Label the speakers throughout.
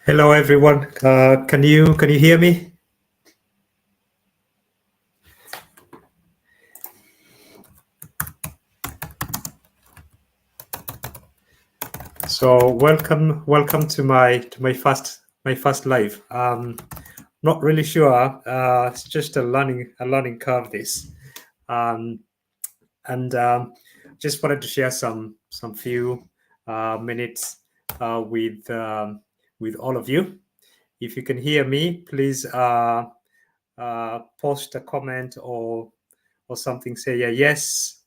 Speaker 1: Hello, everyone. Can you hear me? So welcome to my first live. Not really sure. It's just a learning curve. This, um, and just wanted to share some few minutes with all of you. If you can hear me, please post a comment or something. Say a yes.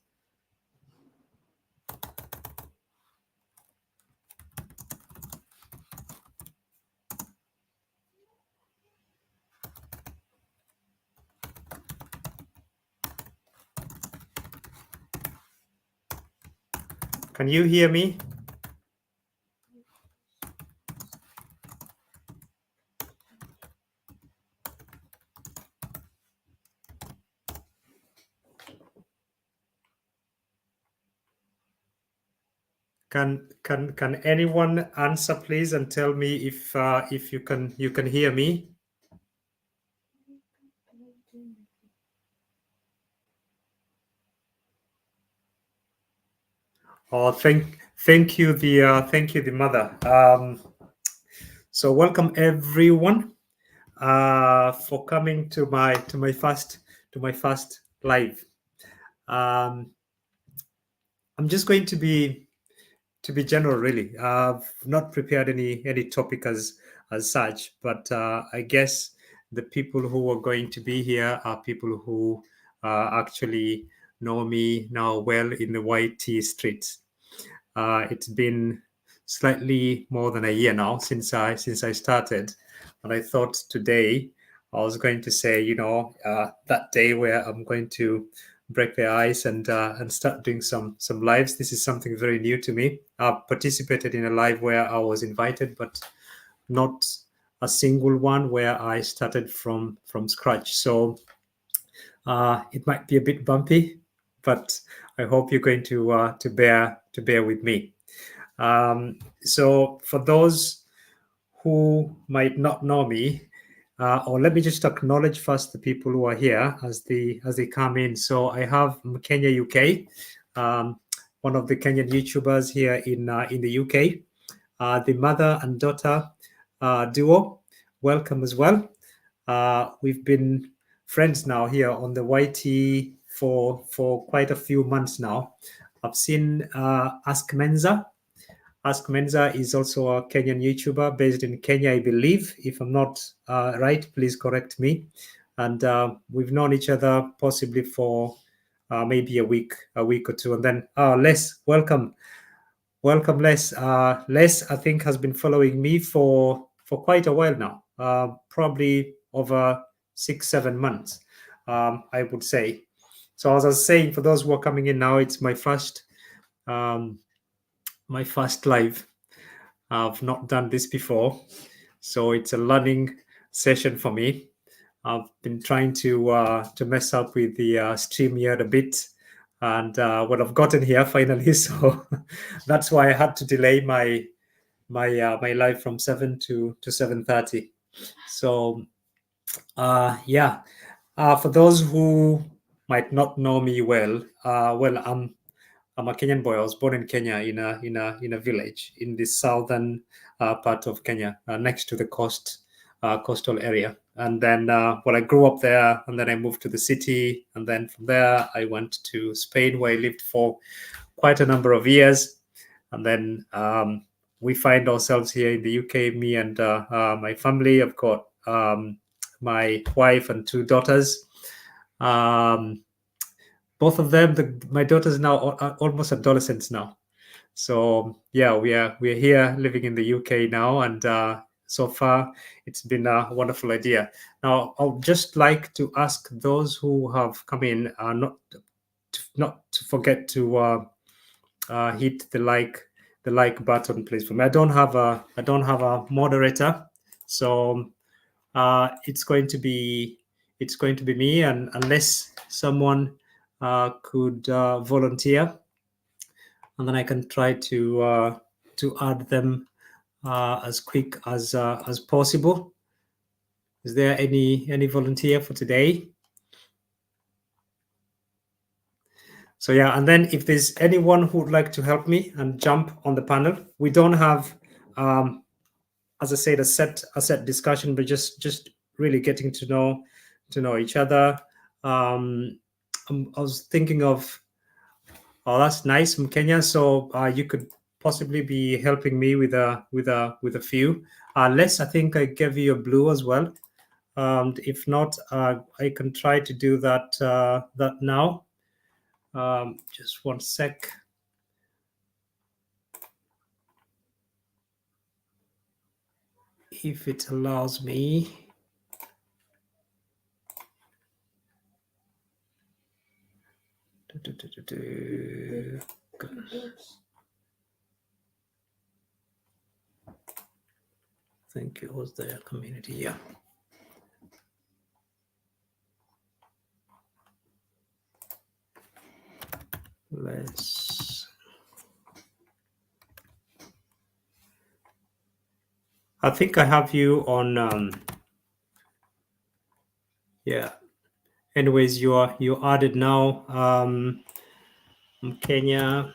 Speaker 1: Can you hear me? Can anyone answer, please, and tell me if you can hear me? Oh, thank you the mother. So welcome everyone for coming to my first live. I'm just going to be general, really. I've not prepared any topic as such, but I guess the people who are going to be here are people who actually know me now well in the YT streets. It's been slightly more than a year now since I started, and I thought today I was going to say, that day where I'm going to break the ice and start doing some lives. This is something very new to me. I've participated in a live where I was invited, but not a single one where I started from scratch. So it might be a bit bumpy, but I hope you're going to bear with me. So for those who might not know me, or let me just acknowledge first the people who are here as they come in. So I have Kenya UK, one of the Kenyan YouTubers here in the UK, the mother and daughter duo. Welcome as well. We've been friends now here on the YT for quite a few months now. I've seen Ask Menza. Ask Menza is also a Kenyan YouTuber based in Kenya, I believe. If I'm not right, please correct me. And we've known each other possibly for maybe a week or two. And then Les, welcome, Les. Les, I think, has been following me for quite a while now, probably over 6-7 months, I would say. So as I was saying, for those who are coming in now, it's my first live. I've not done this before, so it's a learning session for me. I've been trying to mess up with the StreamYard a bit, and what I've gotten here finally. So that's why I had to delay my live from 7 to 7:30. So yeah, for those who might not know me well, I'm a Kenyan boy. I was born in Kenya in a village in the southern part of Kenya, next to the coastal area. And then I grew up there, and then I moved to the city, and then from there I went to Spain, where I lived for quite a number of years, and then we find ourselves here in the UK. Me and my family. I've got my wife and 2 daughters. Both of them, my daughters now are almost adolescents now. So yeah, we're here living in the UK now, and so far it's been a wonderful idea. Now I'll just like to ask those who have come in not to forget to hit the like button, please. For me, I don't have a moderator, so it's going to be me, and unless someone could volunteer, and then I can try to add them as quick as possible. Is there any volunteer for today? So yeah, and then if there's anyone who would like to help me and jump on the panel, we don't have, as I said, a set discussion, but just really getting to know each other. I was thinking of, oh, that's nice, from Kenya. So you could possibly be helping me with a few. Les, I think I gave you a blue as well. If not, I can try to do that now. Just one sec. If it allows me. I think it was the community, yeah. I think I have you on, yeah. Anyways, you're added now. Kenya.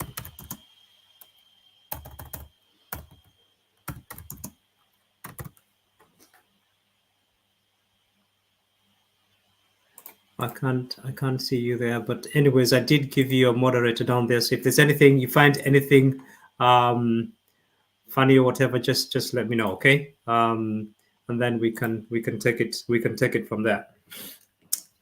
Speaker 1: I can't see you there, but anyways, I did give you a moderator down there. So if there's anything you find anything funny or whatever, just let me know, okay? And then we can take it from there.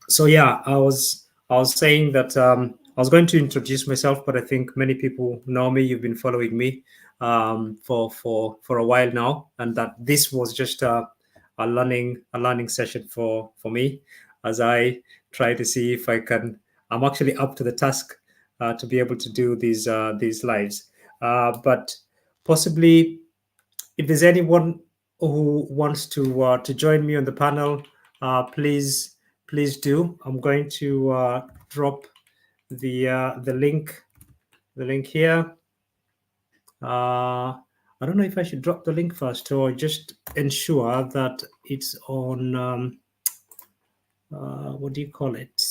Speaker 1: So yeah, I was saying that I was going to introduce myself, but I think many people know me. You've been following me for a while now, and that this was just a learning session for me, as I try to see if I can. I'm actually up to the task to be able to do these lives, but possibly if there's anyone who wants to join me on the panel, please do. I'm going to drop the link here. I don't know if I should drop the link first or just ensure that it's on. What do you call it?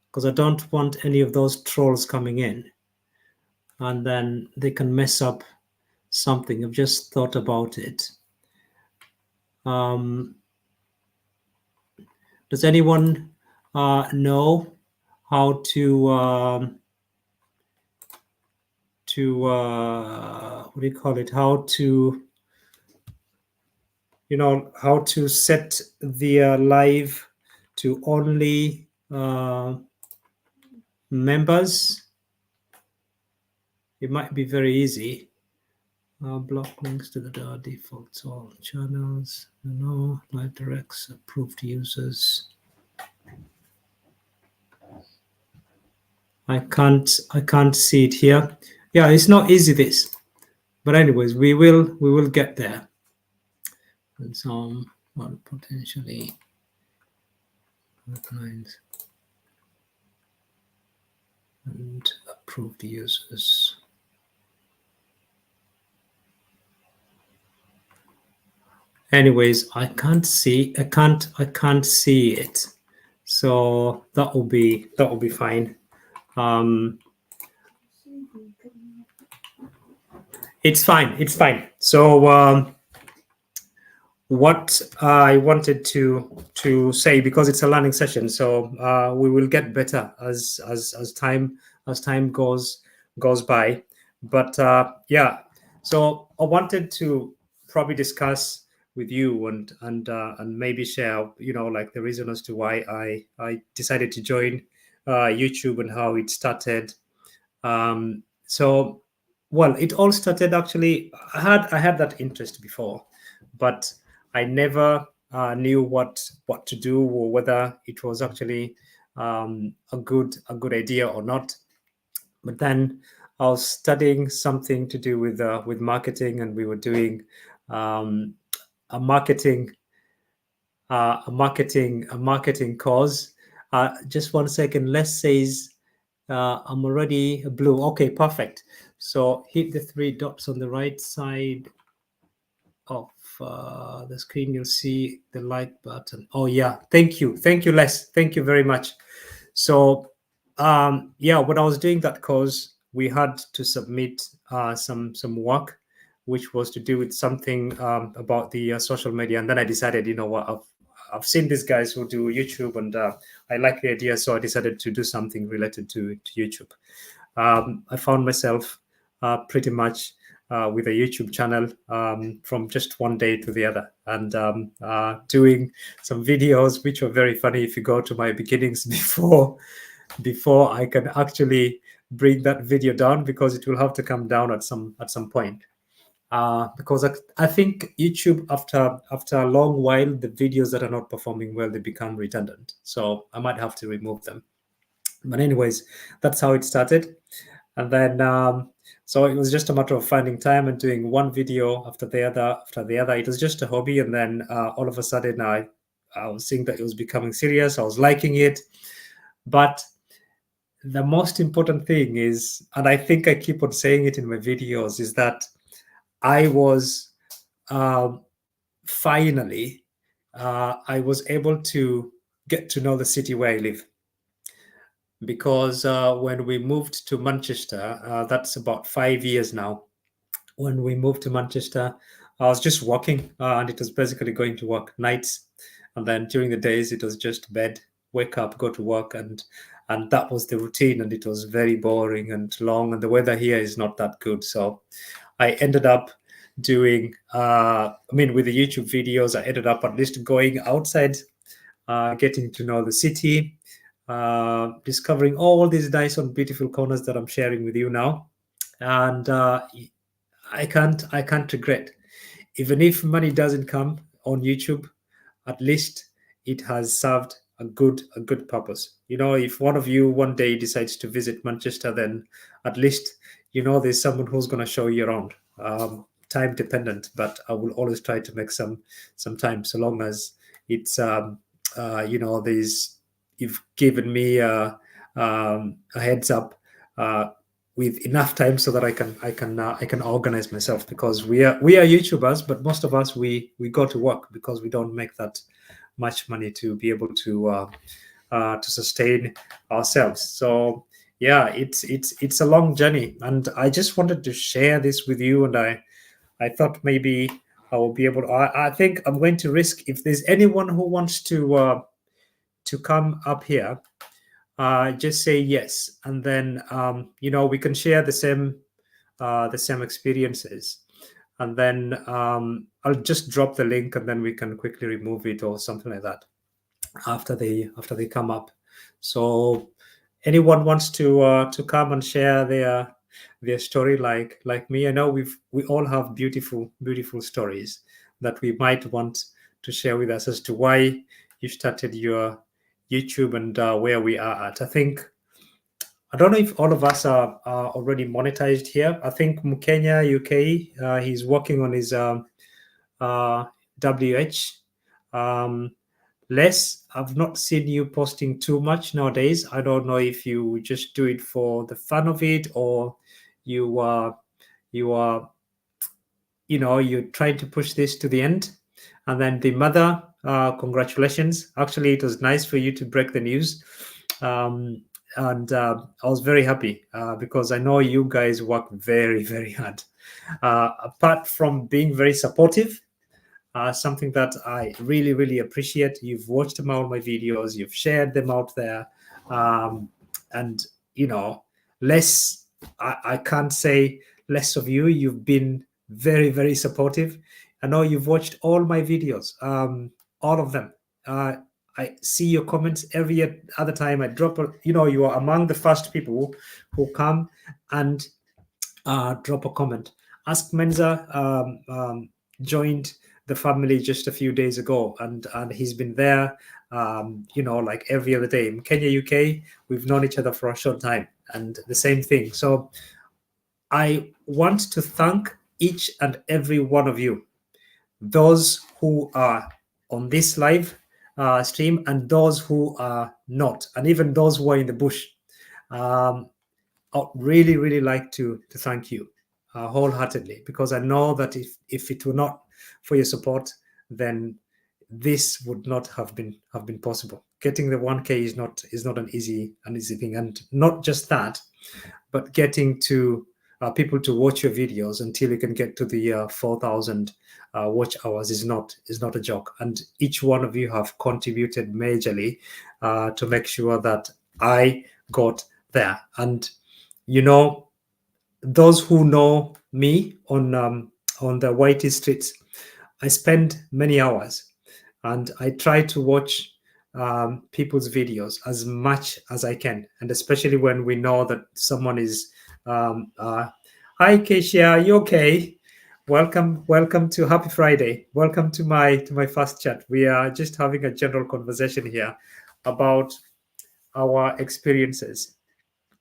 Speaker 1: Because I don't want any of those trolls coming in, and then they can mess up something. I've just thought about it. Does anyone know how to what do you call it? How to how to set the live to only members? It might be very easy. Block links to the default all channels. No live directs approved users. I can't see it here. Yeah, it's not easy this, but anyways, we will get there. And some potentially clients and approved users. Anyways, I can't see it, so that will be fine. It's fine. So what I wanted to say, because it's a learning session, so we will get better as time goes by. But yeah, so I wanted to probably discuss with you and maybe share, like the reason as to why I decided to join YouTube and how it started. So, well, it all started actually. I had that interest before, but I never knew what to do, or whether it was actually a good idea or not. But then I was studying something to do with marketing, and we were doing a marketing course. Just 1 second. Les says I'm already blue. Okay, perfect. So hit the 3 dots on the right side of the screen, you'll see the like button. Oh yeah, thank you, Les, thank you very much. So yeah, when I was doing that course, we had to submit some work, which was to do with something about the social media. And then I decided, you know what, I've seen these guys who do YouTube, and I like the idea, so I decided to do something related to YouTube. I found myself pretty much with a YouTube channel from just one day to the other, and doing some videos which were very funny. If you go to my beginnings before I can actually bring that video down, because it will have to come down at some point. Because I think YouTube, after a long while, the videos that are not performing well, they become redundant. So I might have to remove them. But anyways, that's how it started. And then so it was just a matter of finding time and doing one video after the other. It was just a hobby. And then all of a sudden I was seeing that it was becoming serious. I was liking it. But the most important thing is, and I think I keep on saying it in my videos, is that I was finally I was able to get to know the city where I live. Because when we moved to Manchester, that's about 5 years now. When we moved to Manchester, I was just working, and it was basically going to work nights, and then during the days it was just bed, wake up, go to work, and that was the routine. And it was very boring and long, and the weather here is not that good. So I ended up doing, with the YouTube videos, I ended up at least going outside, getting to know the city, discovering all these nice and beautiful corners that I'm sharing with you now. And I can't regret. Even if money doesn't come on YouTube, at least it has served a good purpose. You know, if one of you one day decides to visit Manchester, then at least you know there's someone who's going to show you around. Time dependent, but I will always try to make some time, so long as it's there's, you've given me a heads up with enough time so that I can organize myself, because we are YouTubers, but most of us we go to work because we don't make that much money to be able to sustain ourselves. So yeah, it's a long journey, and I just wanted to share this with you. And I thought maybe I will be able to, I think I'm going to risk, if there's anyone who wants to come up here, just say yes, and then we can share the same experiences. And then I'll just drop the link, and then we can quickly remove it or something like that after they come up. So anyone wants to come and share their story, like me? I know we all have beautiful stories that we might want to share with us as to why you started your YouTube and where we are at. I don't know if all of us are already monetized here. I think Mukenya UK, he's working on his WH. Les, I've not seen you posting too much nowadays. I don't know if you just do it for the fun of it, or you are you're trying to push this to the end. And then the mother, congratulations. Actually, it was nice for you to break the news. And I was very happy because I know you guys work very, very hard. Apart from being very supportive, something that I really, really appreciate. You've watched all my videos, you've shared them out there. And, less, I can't say less of you. You've been very, very supportive. I know you've watched all my videos, all of them. I see your comments every other time I drop. You are among the first people who come and drop a comment. Ask Menza joined the family just a few days ago, and he's been there, like every other day. In Kenya, UK, we've known each other for a short time, and the same thing. So I want to thank each and every one of you, those who are on this live stream and those who are not, and even those who are in the bush. I'd really, really like to thank you wholeheartedly, because I know that if it were not your support, then this would not have been possible. Getting the 1K is not an easy thing, and not just that, but getting to people to watch your videos until you can get to the 4,000 watch hours is not a joke. And each one of you have contributed majorly to make sure that I got there. And those who know me on the YT streets, I spend many hours, and I try to watch people's videos as much as I can, and especially when we know that someone is. Hi, Keisha, are you okay? Welcome to Happy Friday. Welcome to my first chat. We are just having a general conversation here about our experiences.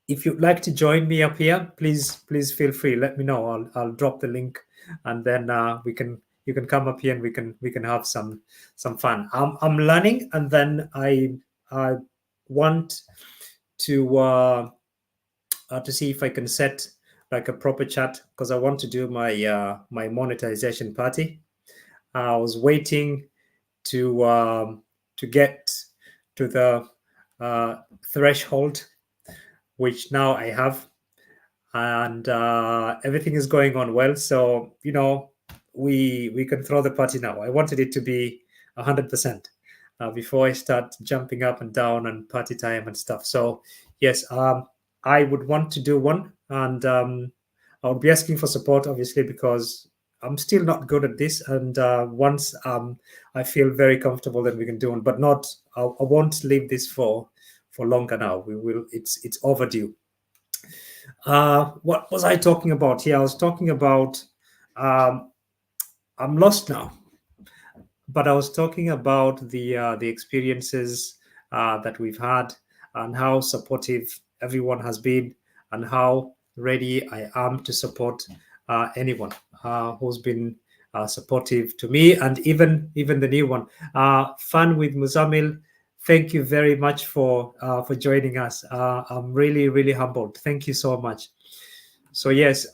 Speaker 1: If you'd like to join me up here, please feel free. Let me know. I'll drop the link, and then you can come up here and we can have some fun. I'm learning, and then I want to see if I can set like a proper chat, because I want to do my my monetization party. I was waiting to get to the threshold, which now I have, and everything is going on well. So we can throw the party now. I wanted it to be 100% before I start jumping up and down and party time and stuff. So yes, I would want to do one, and I would be asking for support, obviously, because I'm still not good at this. And once I feel very comfortable, then we can do one. But not, I won't leave this for longer now. We will. It's overdue. What was I talking about here? I was talking about. I'm lost now, but I was talking about the experiences that we've had, and how supportive everyone has been, and how ready I am to support anyone who's been supportive to me, and even the new one. Fun with Muzamil. Thank you very much for joining us. I'm really humbled. Thank you so much. So yes,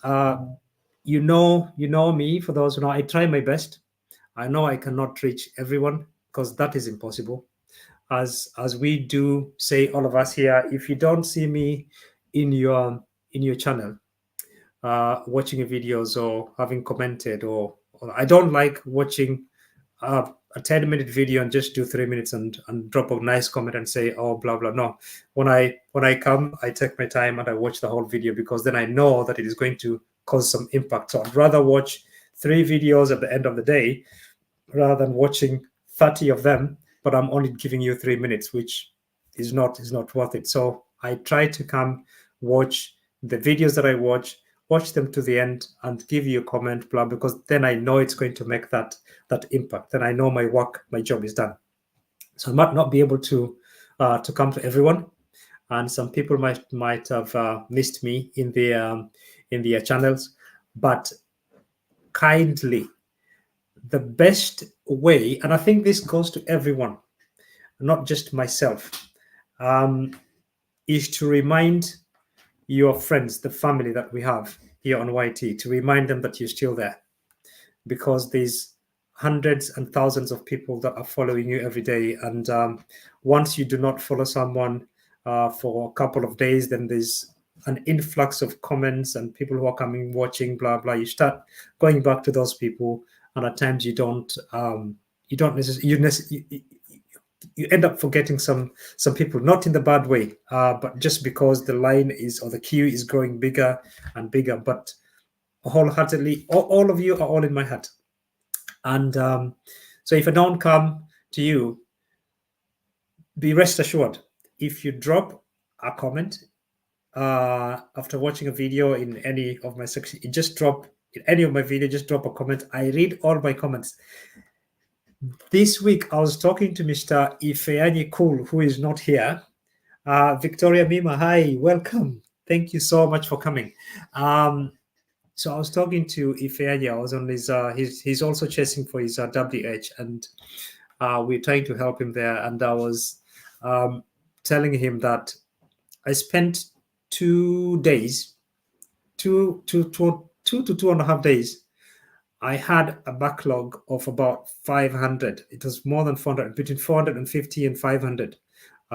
Speaker 1: you know me. For those who know, I try my best. I know I cannot reach everyone, because that is impossible. As we do say, all of us here, if you don't see me in your channel, watching your videos or having commented, or I don't like watching a 10-minute video and just do 3 minutes and drop a nice comment and say, oh, blah blah. No, when I come, I take my time and I watch the whole video, because then I know that it is going to cause some impact. So I'd rather watch 3 videos at the end of the day rather than watching 30 of them, but I'm only giving you 3 minutes, which is not worth it. So I try to come watch the videos that I watch them to the end, and give you a comment, blah, because then I know it's going to make that impact. Then I know my job is done. So I might not be able to come to everyone, and some people might have missed me in their channels, but kindly, the best way, and I think this goes to everyone, not just myself, is to remind your friends, the family that we have here on YT, to remind them that you're still there, because there's hundreds and thousands of people that are following you every day. And once you do not follow someone for a couple of days, then there's an influx of comments and people who are coming, watching, blah blah. You start going back to those people, and at times you don't necessarily, you end up forgetting some people, not in the bad way, but just because the line is, or the queue is growing bigger and bigger. But wholeheartedly, all of you are all in my heart. And so if I don't come to you, be rest assured, if you drop a comment after watching a video in any of my section, just drop in any of my videos, just drop a comment. I read all my comments. This week, I was talking to Mr. Ifeanyi Cool, who is not here. Victoria Mima, hi, welcome. Thank you so much for coming. So I was talking to Ifeanyi. I was on his, he's also chasing for his WH, and we're trying to help him there. And I was telling him that I spent 2 days, 2 to 2.5 days, I had a backlog of about 500. It was more than 400, between 450 and 500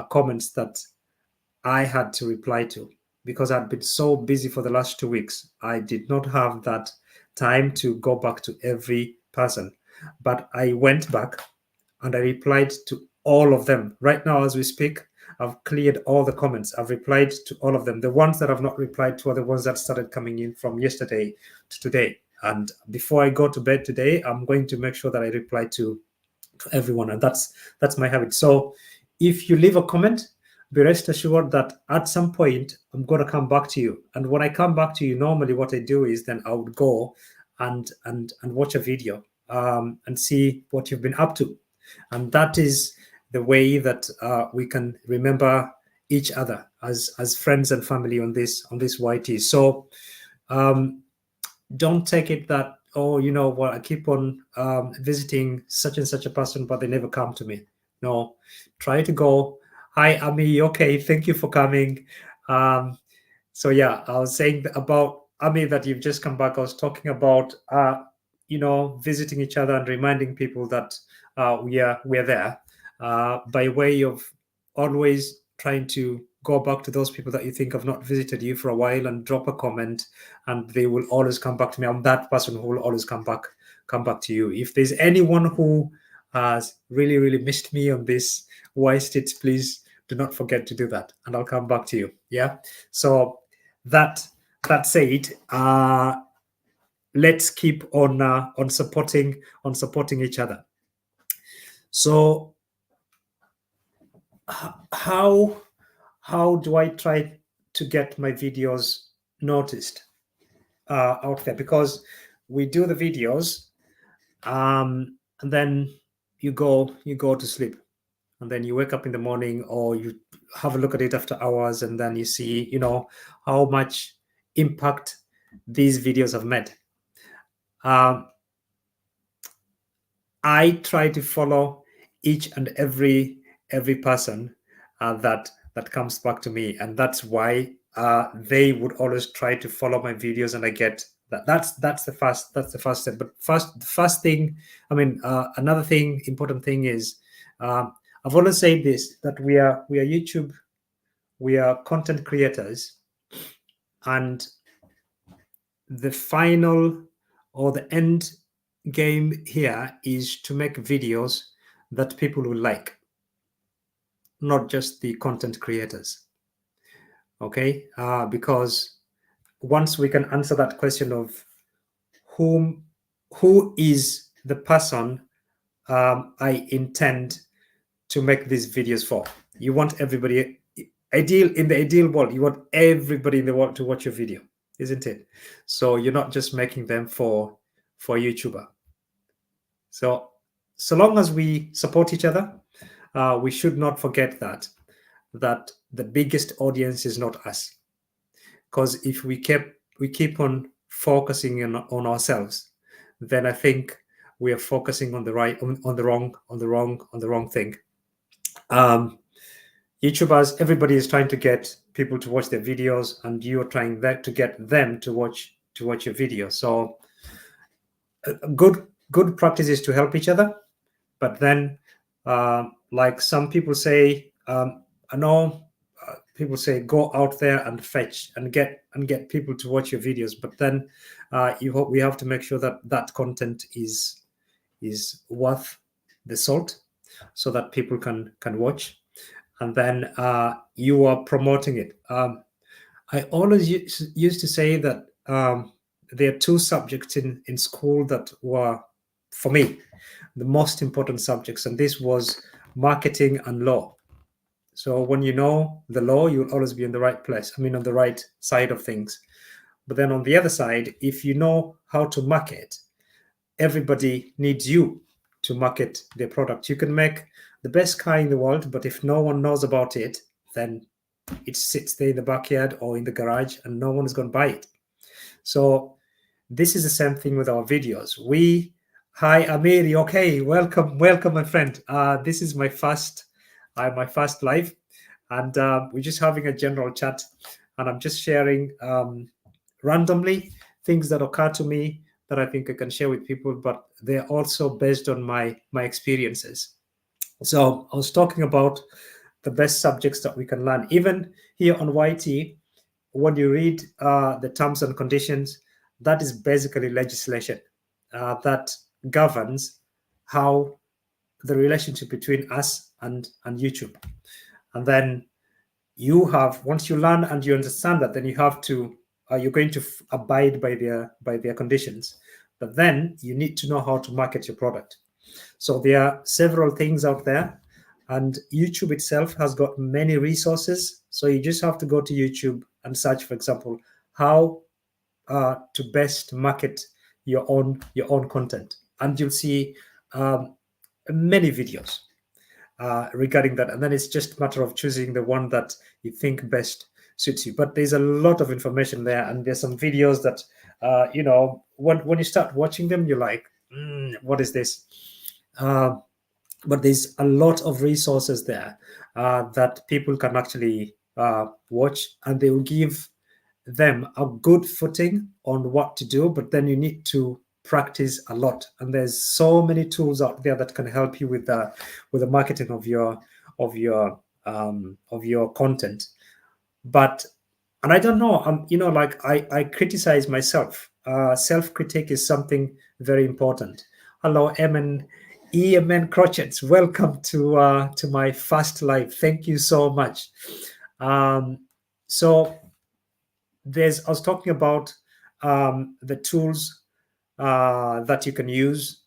Speaker 1: comments that I had to reply to because I'd been so busy for the last 2 weeks. I did not have that time to go back to every person. But I went back and I replied to all of them. Right now, as we speak, I've cleared all the comments. I've replied to all of them. The ones that I've not replied to are the ones that started coming in from yesterday to today. And before I go to bed today, I'm going to make sure that I reply to everyone. And that's my habit. So if you leave a comment, be rest assured that at some point I'm going to come back to you. And when I come back to you, normally what I do is then I would go and watch a video and see what you've been up to. And that is the way that we can remember each other as friends and family on this YT. So don't take it that, oh, you know what, I keep on visiting such and such a person, but they never come to me. No, try to go, hi, Ami, okay, thank you for coming. So yeah, I was saying about Ami that you've just come back. I was talking about, visiting each other and reminding people that we're there by way of always trying to go back to those people that you think have not visited you for a while and drop a comment, and they will always come back to me. I'm that person who will always come back to you. If there's anyone who has really missed me on this YStits, please do not forget to do that, and I'll come back to you. Yeah. So that said, let's keep on supporting each other. So how do I try to get my videos noticed out there? Because we do the videos, and then you go to sleep, and then you wake up in the morning, or you have a look at it after hours, and then you see, how much impact these videos have made. I try to follow each and every person that comes back to me, and that's why they would always try to follow my videos, and I get that. That's the first step. But the first thing, another thing, important thing is, I've always said this, that we are YouTube, we are content creators, and the final or the end game here is to make videos that people will like, not just the content creators. Okay, because once we can answer that question of who is the person I intend to make these videos for. You want everybody, in the ideal world, you want everybody in the world to watch your video, isn't it? So you're not just making them for YouTuber. So long as we support each other, we should not forget that the biggest audience is not us. Because if we keep on focusing on ourselves, then I think we are focusing on the wrong thing. YouTubers, everybody is trying to get people to watch their videos, and you're trying to get them to watch your video. So good practice is to help each other. But then, like some people say, I know people say, go out there and fetch and get people to watch your videos. But then we have to make sure that content is worth the salt, so that people can watch, and then you are promoting it. I always used to say that there are two subjects in school that were, for me, the most important subjects, and this was marketing and law. So when you know the law, you'll always be in the right place. On the right side of things. But then on the other side, if you know how to market, everybody needs you to market their product. You can make the best car in the world, but if no one knows about it, then it sits there in the backyard or in the garage, and no one is going to buy it. So this is the same thing with our videos. Hi, Amiri. Okay, welcome, my friend. This is my first live, and we're just having a general chat, and I'm just sharing randomly things that occur to me that I think I can share with people, but they're also based on my experiences. So I was talking about the best subjects that we can learn. Even here on YT, when you read the terms and conditions, that is basically legislation that governs how the relationship between us and YouTube. And then you have, once you learn and you understand that, then you have to you're going to abide by their conditions. But then you need to know how to market your product. So there are several things out there, and YouTube itself has got many resources. So you just have to go to YouTube and search, for example, how to best market your own content, and you'll see many videos regarding that. And then it's just a matter of choosing the one that you think best suits you. But there's a lot of information there, and there's some videos that when you start watching them, you're like, what is this? But there's a lot of resources there that people can actually watch, and they will give them a good footing on what to do. But then you need to practice a lot, and there's so many tools out there that can help you with the marketing of your content. But and I don't know, like I criticize myself. Self-critique is something very important. Hello, Emin Crotchets. Welcome to my first live. Thank you so much. So I was talking about the tools that you can use.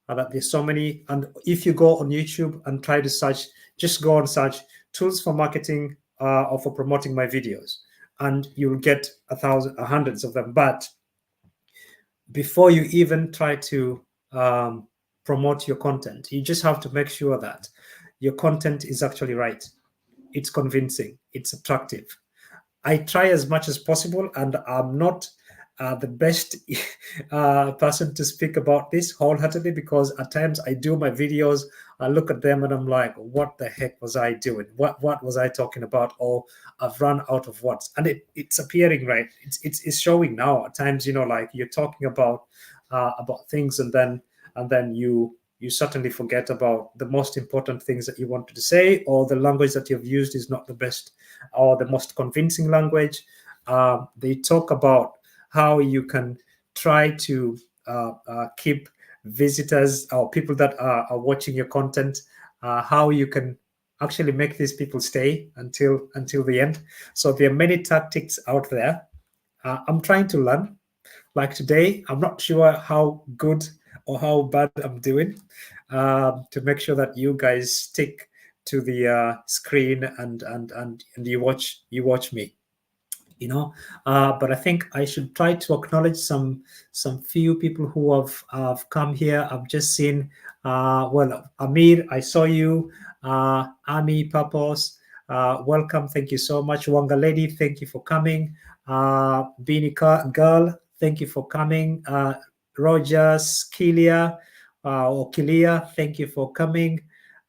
Speaker 1: That there's so many, and if you go on YouTube and try to search, just go and search tools for marketing or for promoting my videos, and you'll get hundreds of them. But before you even try to promote your content, you just have to make sure that your content is actually right. It's convincing, it's attractive. I try as much as possible, and I'm not the best person to speak about this wholeheartedly, because at times I do my videos, I look at them and I'm like, what the heck was I doing? What was I talking about? Or I've run out of words, and it's appearing, right? It's showing now at times, like you're talking about things, and then you certainly forget about the most important things that you wanted to say, or the language that you've used is not the best or the most convincing language. They talk about how you can try to keep visitors or people that are watching your content, how you can actually make these people stay until the end. So there are many tactics out there. I'm trying to learn. Like today, I'm not sure how good or how bad I'm doing, to make sure that you guys stick to the screen and you watch me. But I think I should try to acknowledge some few people who have come here. I've just seen Amir, I saw you. Ami Papos, welcome, thank you so much. Wanga Lady, thank you for coming. Beanie Girl, thank you for coming. Rogers Kilia or Kilia, thank you for coming.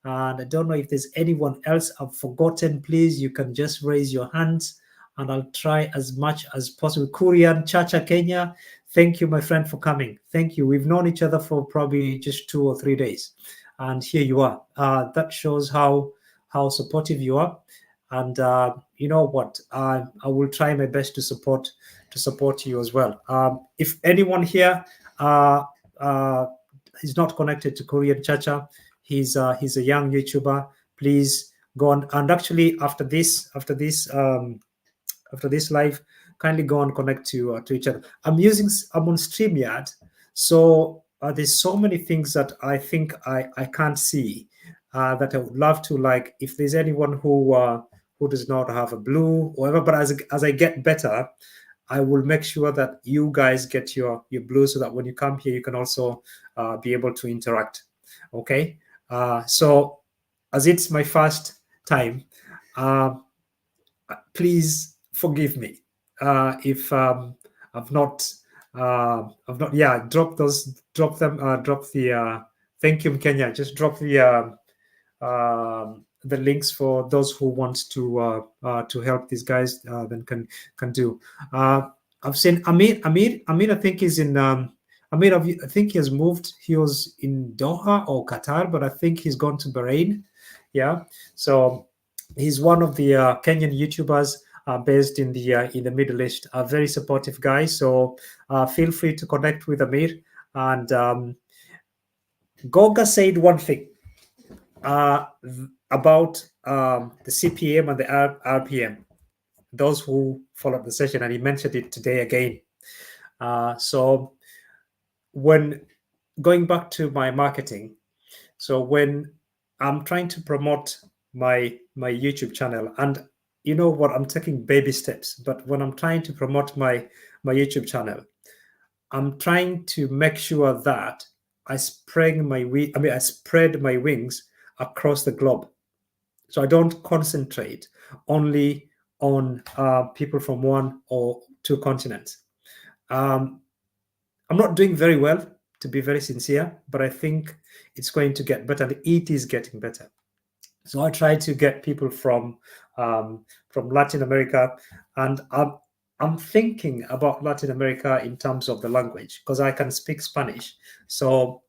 Speaker 1: And I don't know if there's anyone else I've forgotten. Please, you can just raise your hands and I'll try as much as possible. Kurian Chacha Kenya, thank you, my friend, for coming. Thank you. We've known each other for probably just 2 or 3 days, and here you are. That shows how supportive you are. And you know what? I will try my best to support you as well. If anyone here is not connected to Korean Chacha, he's a young YouTuber. Please go on, and actually after this live, kindly go and connect to each other. I'm on StreamYard, so there's so many things that I think I can't see that I would love to, like, if there's anyone who does not have a blue or whatever. But as I get better, I will make sure that you guys get your blue, so that when you come here, you can also be able to interact. Okay, so as it's my first time, please forgive me if I've not drop the thank you, Kenya. Just drop the links for those who want to help these guys. Then can do. I've seen Amir. I think is in Amir, I think he has moved. He was in Doha or Qatar, but I think he's gone to Bahrain. Yeah. So he's one of the Kenyan YouTubers based in the Middle East. A very supportive guy. So feel free to connect with Amir. And Goga said one thing about the CPM and the RPM. Those who followed the session, and he mentioned it today again. So when going back to my marketing, so when I'm trying to promote my YouTube channel, and you know what, I'm taking baby steps, but when I'm trying to promote my YouTube channel, I'm trying to make sure that I spread my wings across the globe. So I don't concentrate only on people from one or two continents. I'm not doing very well, to be very sincere, but I think it's going to get better. It is getting better. So I try to get people from Latin America, and I'm thinking about Latin America in terms of the language, because I can speak Spanish. So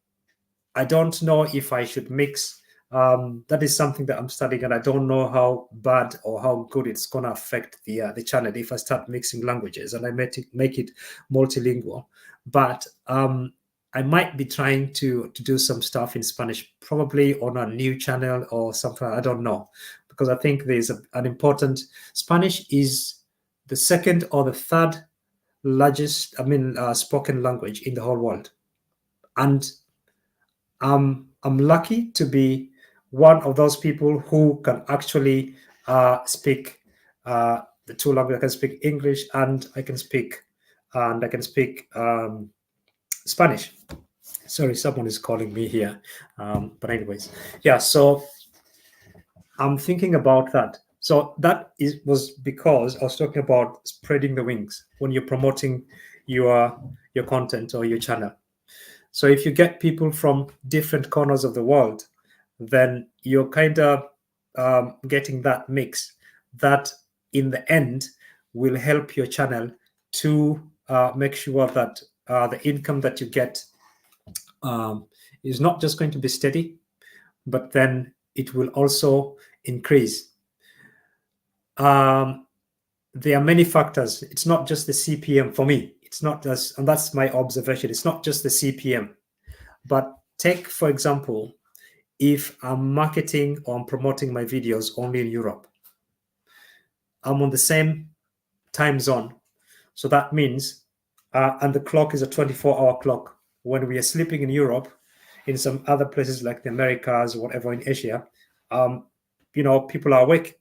Speaker 1: I don't know if I should mix. That is something that I'm studying, and I don't know how bad or how good it's going to affect the channel if I start mixing languages and I make it multilingual. But I might be trying to do some stuff in Spanish, probably on a new channel or something. I don't know, because I think there's an important. Spanish is the second or the third largest, spoken language in the whole world, and I'm lucky to be one of those people who can actually speak the two languages. I can speak English and I can speak Spanish. Sorry, someone is calling me here. But anyways, yeah. So I'm thinking about that. So was because I was talking about spreading the wings when you're promoting your content or your channel. So if you get people from different corners of the world, then you're kind of getting that mix that in the end will help your channel to make sure that the income that you get is not just going to be steady, but then it will also increase. There are many factors. It's not just the CPM for me. It's not just, and that's my observation. It's not just the CPM. But take, for example, if I'm marketing or I'm promoting my videos only in Europe, I'm on the same time zone. So that means, and the clock is a 24-hour clock. When we are sleeping in Europe, in some other places like the Americas or whatever in Asia, people are awake.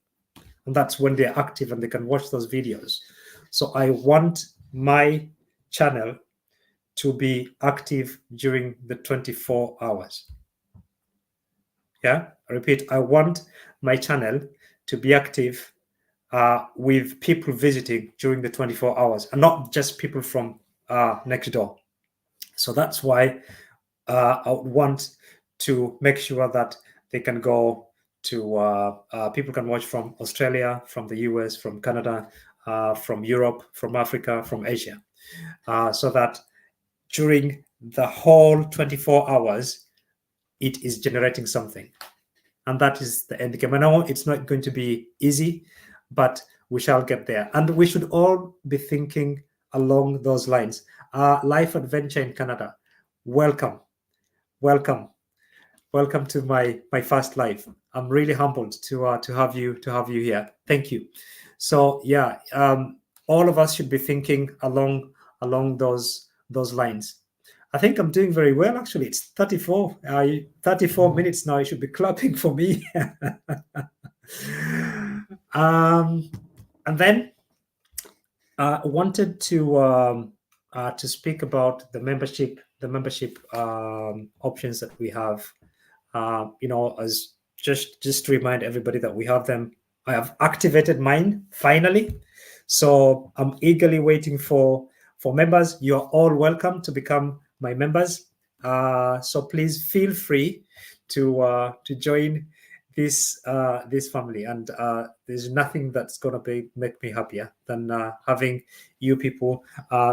Speaker 1: And that's when they're active and they can watch those videos. So I want my channel to be active during the 24 hours. Yeah, I repeat, I want my channel to be active with people visiting during the 24 hours and not just people from next door. So that's why I want to make sure that they can go to, people can watch from Australia, from the US, from Canada, from Europe, from Africa, from Asia, so that during the whole 24 hours, it is generating something. And that is the end game. I know it's not going to be easy, but we shall get there. And we should all be thinking along those lines. Life Adventure in Canada, welcome, welcome, welcome to my first live. I'm really humbled to have you here. Thank you. So yeah, all of us should be thinking along those lines. I think I'm doing very well, actually. It's 34 minutes now. You should be clapping for me. And then I wanted to speak about the membership options that we have. As just to remind everybody that we have them. I have activated mine finally. So I'm eagerly waiting for members. You're all welcome to become my members. So please feel free to join this family. And there's nothing that's gonna make me happier than having you people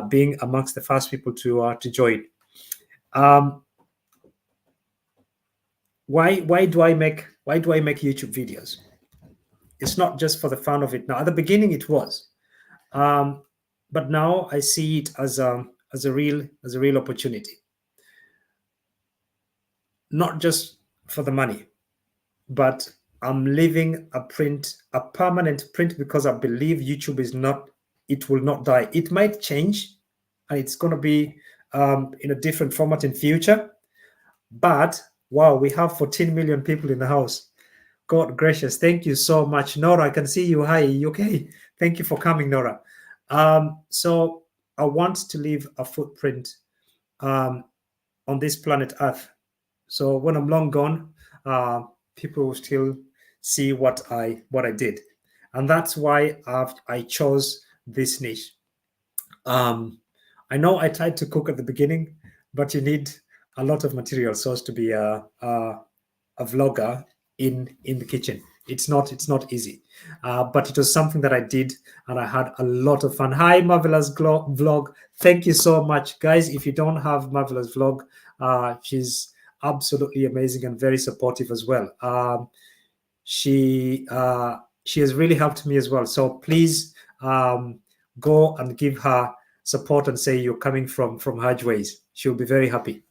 Speaker 1: being amongst the first people to join. Um, why do I make YouTube videos? It's not just for the fun of it. Now, at the beginning, it was, but now I see it as a real opportunity, not just for the money, but I'm leaving a permanent print, because I believe YouTube is not, it will not die. It might change, and it's going to be in a different format in future. But wow, we have 14 million people in the house. God gracious, thank you so much, Nora. I can see you. Hi, you okay? Thank you for coming, Nora. So I want to leave a footprint on this planet Earth. So when I'm long gone, people will still see what I did, and that's why I chose this niche. I know I tried to cook at the beginning, but you need a lot of material source to be a vlogger in the kitchen. It's not easy, but it was something that I did, and I had a lot of fun. Hi, Marvelous Vlog. Thank you so much, guys. If you don't have Marvelous Vlog, she's absolutely amazing and very supportive as well. She has really helped me as well. So please go and give her support and say you're coming from Hajways. She'll be very happy.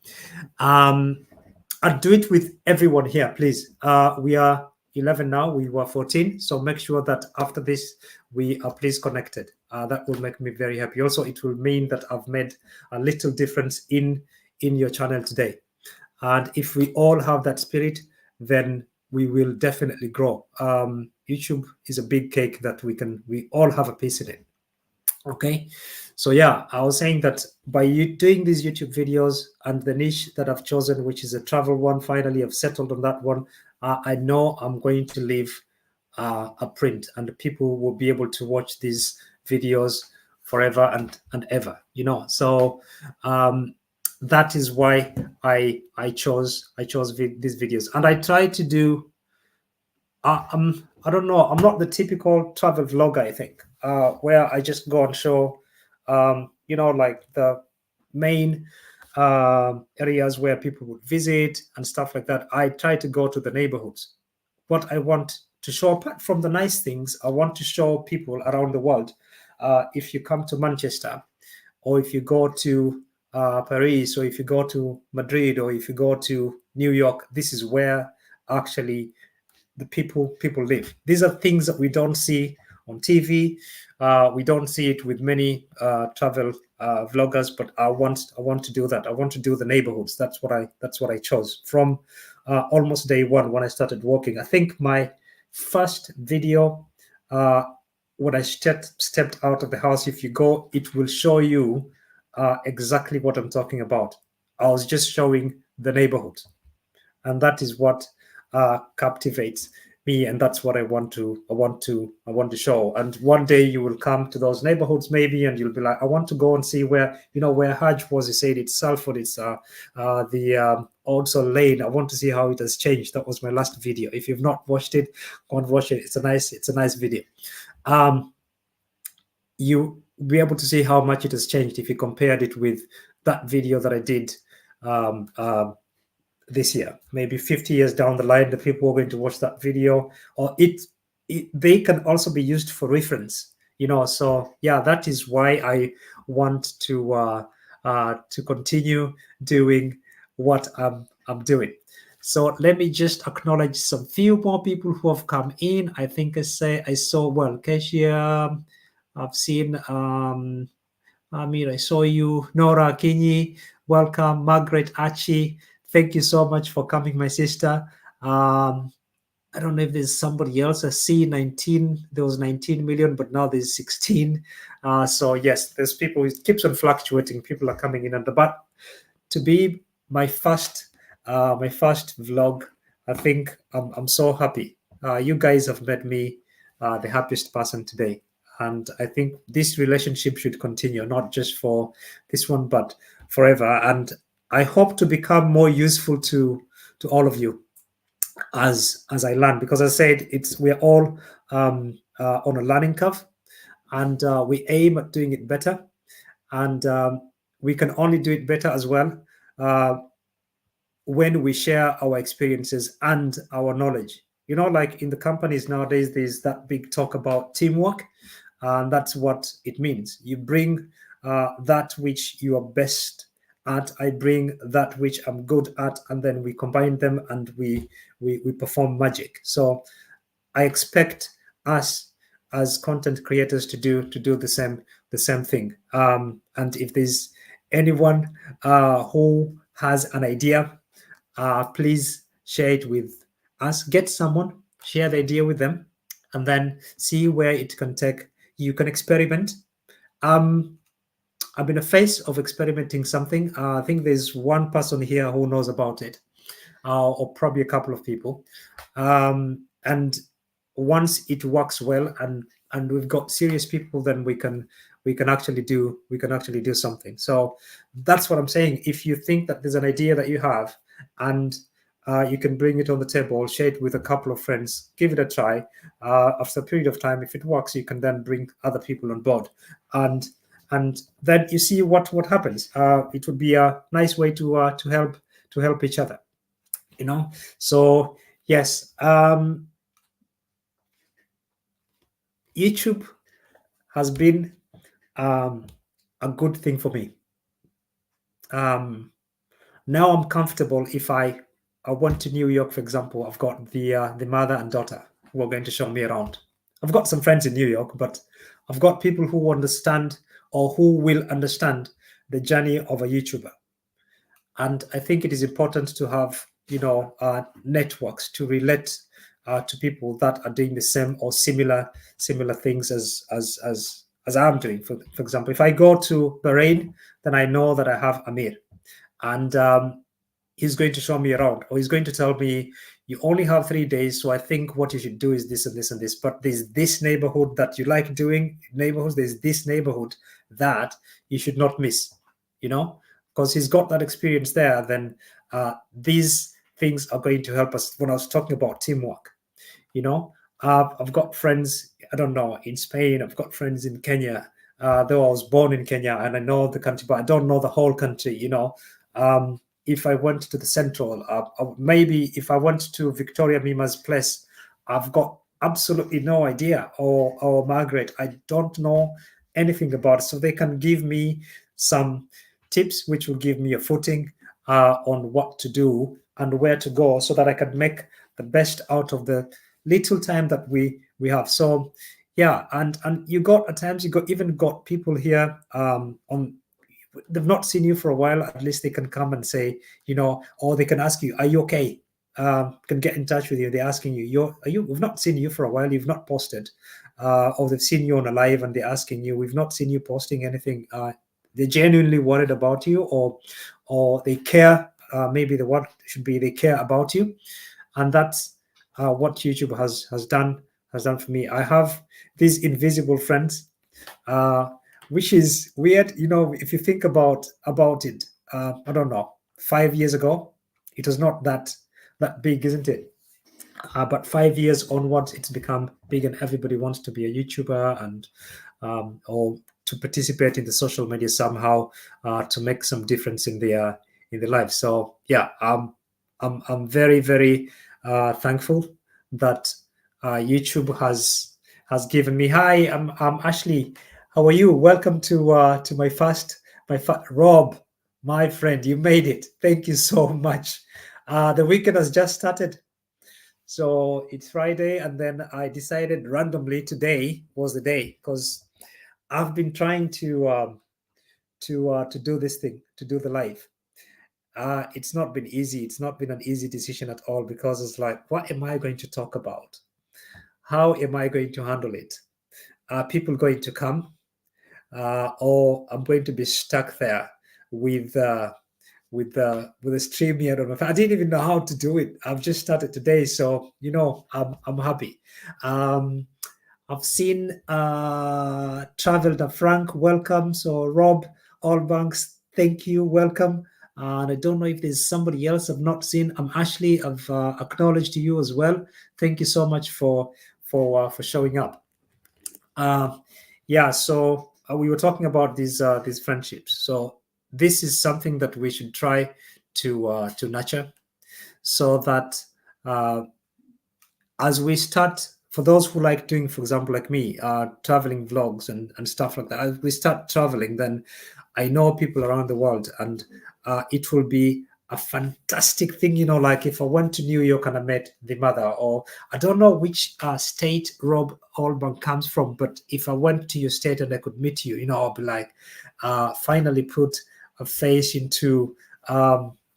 Speaker 1: I'll do it with everyone here, please. We are 11 now. We were 14. So make sure that after this, we are please connected. That will make me very happy. Also, it will mean that I've made a little difference in your channel today. And if we all have that spirit, then we will definitely grow. YouTube is a big cake that we all have a piece in it. Okay, so yeah, I was saying that by you doing these YouTube videos and the niche that I've chosen, which is a travel one, finally I've settled on that one. I know I'm going to leave a print, and people will be able to watch these videos forever and ever. So that is why I chose these videos, and I try to do. I don't know. I'm not the typical travel vlogger, I think, where I just go and show, like the main areas where people would visit and stuff like that. I try to go to the neighborhoods. What I want to show, apart from the nice things, I want to show people around the world. If you come to Manchester, or if you go to Paris, or if you go to Madrid, or if you go to New York, this is where actually the people live. These are things that we don't see on TV. We don't see it with many travel vloggers, but I want to do that. I want to do the neighborhoods. That's what I chose from almost day one when I started working. I think my first video, when I stepped out of the house, if you go, it will show you exactly what I'm talking about. I was just showing the neighborhood, and that is what captivates me, and that's what I want to show. And one day you will come to those neighborhoods maybe, and you'll be like, I want to go and see where Hajj was. He said it's Salford, it's the also Lane. I want to see how it has changed. That was my last video. If you've not watched it, go and watch it. It's a nice video. You be able to see how much it has changed if you compared it with that video that I did this year. Maybe 50 years down the line, the people are going to watch that video, or they can also be used for reference. So yeah, that is why I want to continue doing what I'm doing. So let me just acknowledge some few more people who have come in. I think I saw, well, Keshia, I've seen Amir, I saw you. Nora Kinyi, welcome. Margaret Achi, thank you so much for coming, my sister. I don't know if there's somebody else. I see 19. There was 19 million, but now there's 16. So yes, there's people. It keeps on fluctuating. People are coming in, but to be my first vlog, I think I'm so happy. You guys have made me the happiest person today. And I think this relationship should continue, not just for this one, but forever. And I hope to become more useful to all of you as I learn, because I said we're all on a learning curve, and we aim at doing it better, and we can only do it better as well when we share our experiences and our knowledge. Like in the companies nowadays, there's that big talk about teamwork, and that's what it means. You bring that which you are best at, I bring that which I'm good at, and then we combine them and we perform magic. So I expect us as content creators to do the same thing. And if there's anyone who has an idea, please share it with us. Get someone, share the idea with them, and then see where it can take. You can experiment. I'm in a phase of experimenting something. I think there's one person here who knows about it, or probably a couple of people. And once it works well, and we've got serious people, then we can actually do something. So that's what I'm saying. If you think that there's an idea that you have, and you can bring it on the table, share it with a couple of friends, give it a try. After a period of time, if it works, you can then bring other people on board, and then you see what happens. It would be a nice way to help each other. So yes, YouTube has been a good thing for me. Now I'm comfortable. If I went to New York, for example, I've got the mother and daughter who are going to show me around. I've got some friends in New York, but I've got people who understand, or who will understand, the journey of a YouTuber. And I think it is important to have networks to relate to people that are doing the same or similar things as I'm doing. For example, if I go to Bahrain, then I know that I have Amir, and he's going to show me around, or he's going to tell me, you only have 3 days, so I think what you should do is this and this and this. But there's this neighborhood that you like doing, neighborhoods. There's this neighborhood that you should not miss, because he's got that experience there. Then these things are going to help us. When I was talking about teamwork, I've got friends, I don't know, in Spain. I've got friends in Kenya, though I was born in Kenya and I know the country, but I don't know the whole country. If I went to the central, maybe if I went to Victoria Mima's place, I've got absolutely no idea, or Margaret, I don't know anything about it. So they can give me some tips, which will give me a footing on what to do and where to go, so that I can make the best out of the little time that we have. So yeah, and you got, at times, even got people here they've not seen you for a while. At least they can come and say, or they can ask you, are you okay? Can get in touch with you. They're asking you, we've not seen you for a while, you've not posted, or they've seen you on a live and they're asking you, we've not seen you posting anything. They're genuinely worried about you, or they care. Maybe the word should be, they care about you. And that's what YouTube has done for me. I have these invisible friends, which is weird. If you think about it, I don't know, 5 years ago, it was not that big, isn't it? But 5 years onwards, it's become big, and everybody wants to be a YouTuber, and or to participate in the social media somehow, to make some difference in their life. So yeah, I'm very, very thankful that YouTube has given me. Hi, I'm Ashley. How are you? Welcome to my fast Rob, my friend. You made it. Thank you so much. The weekend has just started, so it's Friday, and then I decided randomly today was the day, because I've been trying to do this thing, to do the live. It's not been easy. It's not been an easy decision at all, because it's like, what am I going to talk about? How am I going to handle it? Are people going to come? Or I'm going to be stuck there with the stream here on my phone. I didn't even know how to do it. I've just started today, so I'm happy. I've seen Travel to Frank, welcome. So Rob Allbanks, thank you, welcome. And I don't know if there's somebody else I've not seen. I'm Ashley. I've acknowledged you as well. Thank you so much for showing up. Yeah, so we were talking about these friendships. So this is something that we should try to nurture, so that as we start, for those who like doing, for example, like me, traveling vlogs and stuff like that, as we start traveling, then I know people around the world, and it will be a fantastic thing, like if I went to New York and I met the mother, or I don't know which state Rob Alban comes from, but if I went to your state and I could meet you, I'll be like, finally put a face into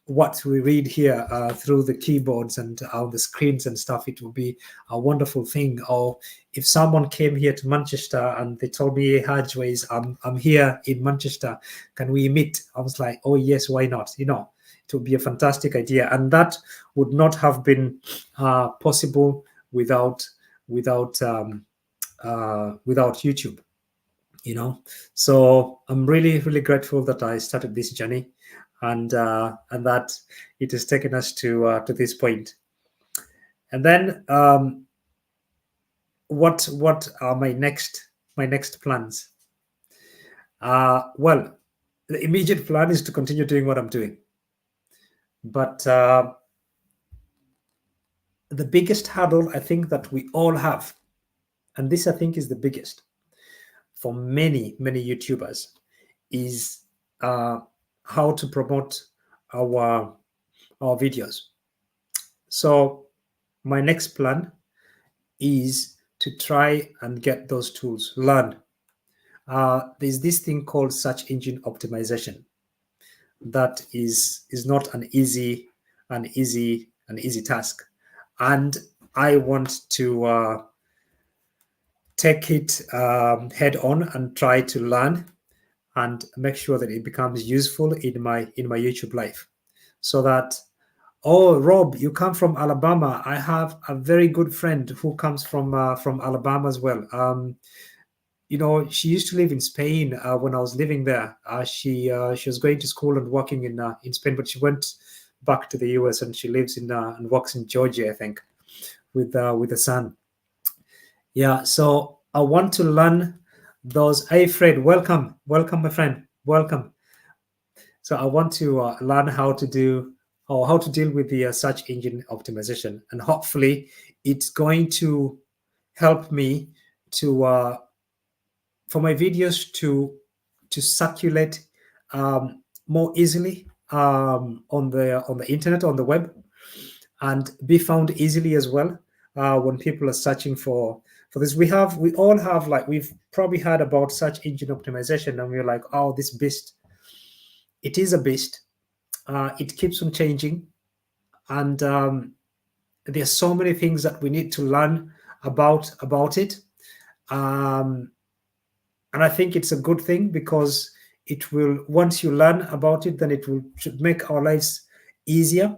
Speaker 1: what we read here through the keyboards and on the screens and stuff. It will be a wonderful thing. Or if someone came here to Manchester and they told me, hey, Hajways, I'm here in Manchester, can we meet? I was like, oh yes, why not? It would be a fantastic idea, and that would not have been possible without YouTube. So I'm really, really grateful that I started this journey, and that it has taken us to this point. And then what are my next plans? Well, the immediate plan is to continue doing what I'm doing, but the biggest hurdle I think that we all have, and this I think is the biggest for many YouTubers, is how to promote our videos. So my next plan is to try and get those tools, learn. There's this thing called search engine optimization. That is not an easy task, and I want to take it head on and try to learn and make sure that it becomes useful in my YouTube life, so that, oh, Rob, you come from Alabama. I have a very good friend who comes from Alabama as well. She used to live in Spain when I was living there. She was going to school and working in Spain, but she went back to the US, and she lives and works in Georgia, I think, with a son. Yeah, so I want to learn those. Hey, Fred, welcome, my friend, welcome. So I want to learn how to deal with the search engine optimization, and hopefully it's going to help me to for my videos to circulate more easily on the internet, on the web, and be found easily as well when people are searching for this. We all have, like, we've probably heard about search engine optimization, and we're like, oh, this beast. It is a beast. It keeps on changing, and there are so many things that we need to learn about it. And I think it's a good thing, because it will, once you learn about it, then it should make our lives easier.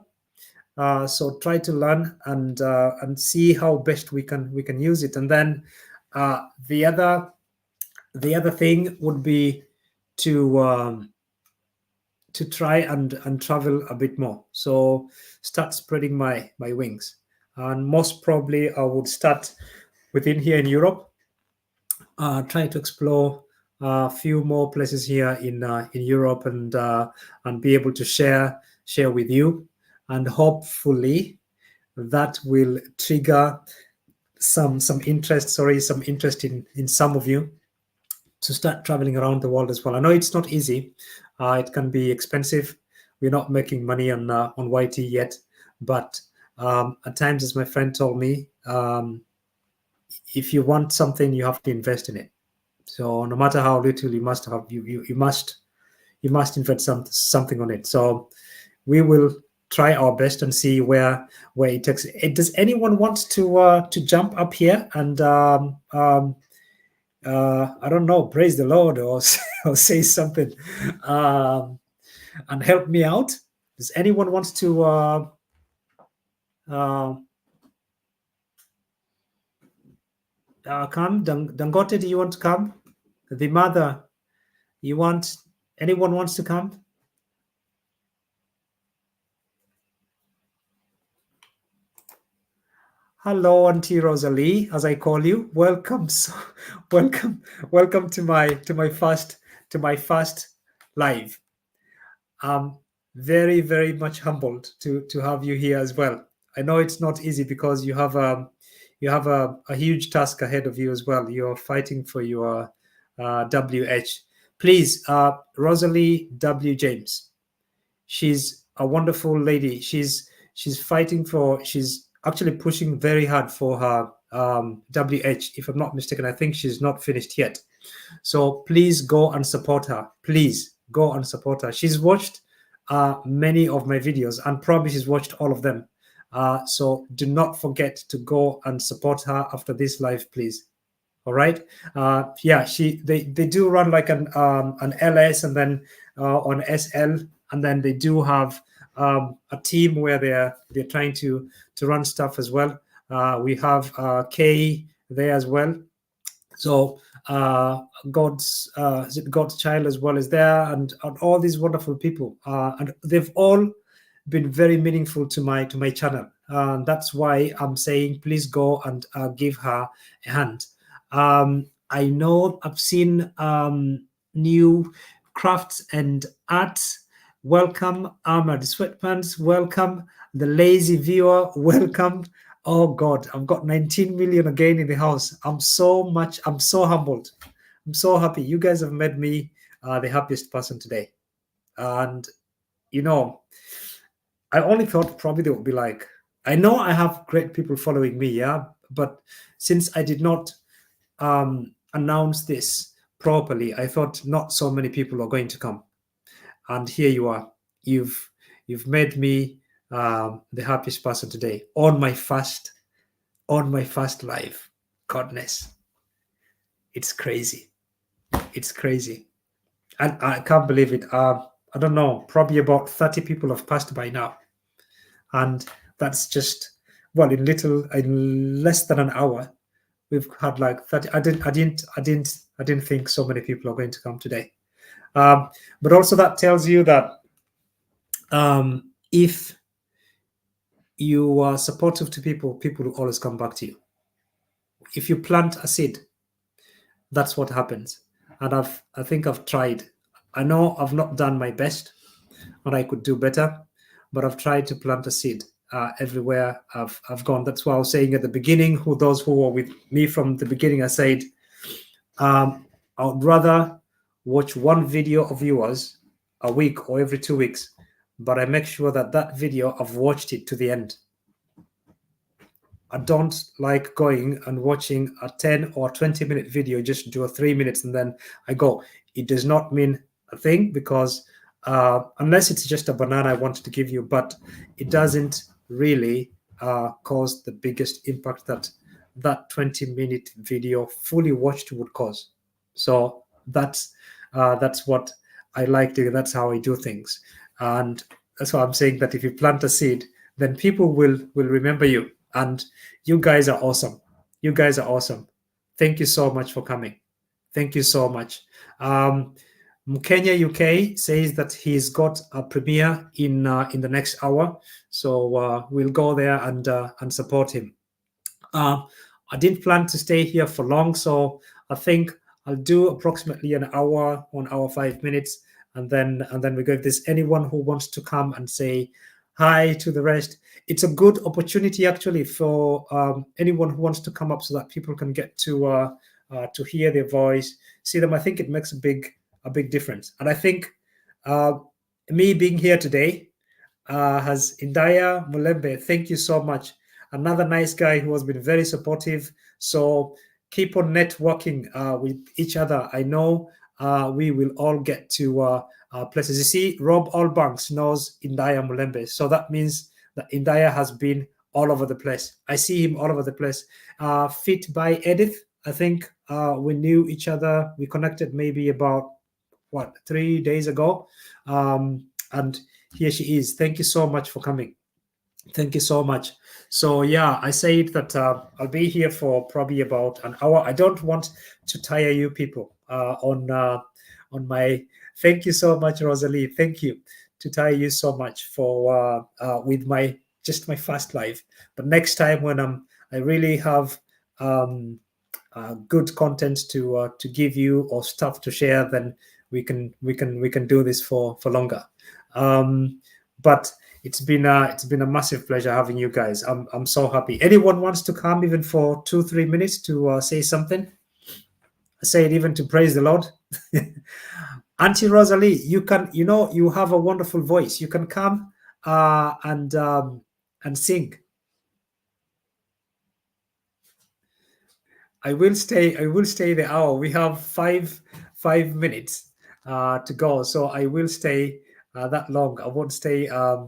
Speaker 1: So try to learn and see how best we can use it. And then the other thing would be to try and travel a bit more. So start spreading my wings, and most probably I would start within here in Europe. Try to explore a few more places here in Europe, and be able to share with you, and hopefully that will trigger some interest in some of you to start traveling around the world as well. I know it's not easy. It can be expensive. We're not making money on YT yet, but at times, as my friend told me, if you want something, you have to invest in it. So no matter how little, you must invest something on it. So we will try our best and see where it takes. Does anyone want to jump up here and I don't know, praise the Lord, or say something and help me out? Does anyone want to come? Dangote, do you want to come? The mother, anyone wants to come? Hello, Auntie Rosalie, as I call you. Welcome, welcome to my first live. I'm very, very much humbled to have you here as well. I know it's not easy because you have a huge task ahead of you as well. You're fighting for your WH. Please, Rosalie W. James. She's a wonderful lady. She's fighting for. She's actually pushing very hard for her WH. If I'm not mistaken, I think she's not finished yet. So please go and support her. Please go and support her. She's watched many of my videos and probably she's watched all of them. So do not forget to go and support her after this live, please. All right. Yeah, they do run like an LS and then on SL, and then they do have a team where they're trying to run stuff as well. We have Kay there as well. So God's child as well is there, and all these wonderful people, and they've all been very meaningful to my channel. That's why I'm saying please go and give her a hand. I know I've seen new crafts and arts. Welcome, Armored Sweatpants. Welcome, the lazy viewer. Welcome. Oh God, I've got 19 million again in the house. I'm so humbled. I'm so happy. You guys have made me the happiest person today. And you know, I only thought probably they would be like, I know I have great people following me, yeah, but since I did not announce this properly, I thought not so many people are going to come. And here you are. You've made me the happiest person today on my first live. Godness, it's crazy. It's crazy, and I can't believe it. I don't know. Probably about 30 people have passed by now, and that's just in less than an hour. We've had like 30. I didn't think so many people are going to come today. But also that tells you that if you are supportive to people, people will always come back to you. If you plant a seed, that's what happens. And I think I've tried. I know I've not done my best, and I could do better, but I've tried to plant a seed everywhere I've gone. That's why I was saying at the beginning, those who were with me from the beginning, I said, I would rather watch one video of yours a week or every 2 weeks, but I make sure that video, I've watched it to the end. I don't like going and watching a 10 or 20-minute video, just do a 3 minutes and then I go. It does not mean a thing because unless it's just a banana I wanted to give you, but it doesn't really cause the biggest impact that 20-minute video fully watched would cause. So that's what I like to do. That's how I do things. And that's why I'm saying that if you plant a seed, then people will remember you. And you guys are awesome. You guys are awesome. Thank you so much for coming. Thank you so much. Kenya UK says that he's got a premiere in the next hour, so we'll go there and support him. I didn't plan to stay here for long, so I think I'll do approximately an hour, 1 hour 5 minutes, and then we go. If there's anyone who wants to come and say hi to the rest, it's a good opportunity actually for anyone who wants to come up so that people can get to hear their voice, see them. I think it makes a big difference. And I think me being here today has Indaya Mulembe. Thank you so much. Another nice guy who has been very supportive. So keep on networking with each other. I know we will all get to places. You see, Rob Allbanks knows Indaya Mulembe. So that means that Indaya has been all over the place. I see him all over the place. Fit by Edith, I think we knew each other. We connected maybe about 3 days ago. And here she is. Thank you so much for coming. Thank you so much. So yeah, I said that I'll be here for probably about an hour. I don't want to tire you people on my. Thank you so much, Rosalie. Thank you to tire you so much for with my first live. But next time when I really have good content to give you or stuff to share, then we can do this for longer. But it's been a massive pleasure having you guys. I'm so happy. Anyone wants to come even for 2-3 minutes to say something? Say it even to praise the Lord. Auntie Rosalie, you can, you have a wonderful voice. You can come and sing. I will stay the hour. We have five minutes to go, so I will stay that long. I won't stay. I